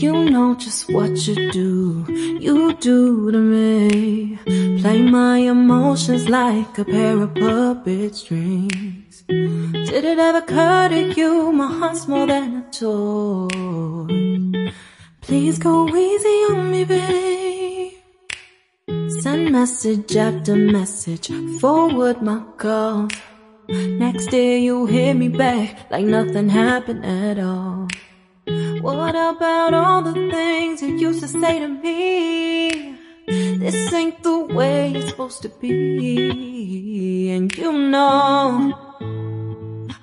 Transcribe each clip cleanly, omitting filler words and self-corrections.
You know just what you do to me. Play my emotions like a pair of puppet strings. Did it ever occur to you my heart's more than a toy? Please go easy on me, babe. Send message after message, forward my calls. Next day you hit me back like nothing happened at all. What about all the things you used to say to me? This ain't the way it's supposed to be. And you know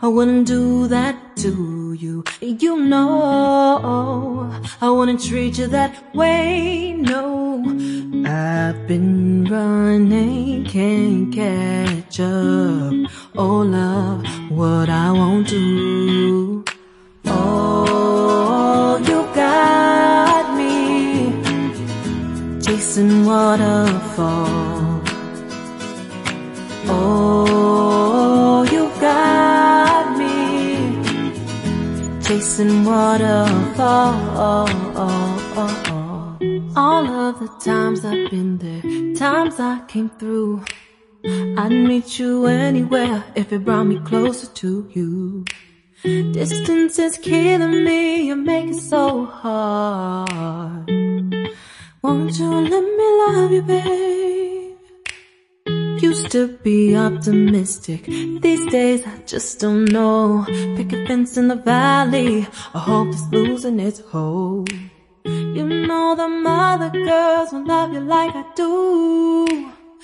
I wouldn't do that to you. You know I wouldn't treat you that way, no. I've been running, can't catch up. Oh love, what I won't do. Oh, you got me chasing waterfalls. Oh, you got me chasing waterfalls. All of the times I've been there, times I came through, I'd meet you anywhere if it brought me closer to you. Distance is killing me, you make it so hard. Won't you let me love you, babe? Used to be optimistic, these days I just don't know. Pick a fence in the valley, I hope it's losing its hold. You know them other girls won't love you like I do.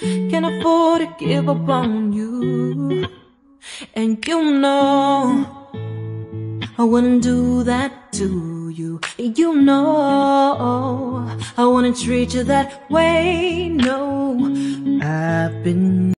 Can't afford to give up on you. And you know I wouldn't do that to you. You know I wouldn't treat you that way, no. I've been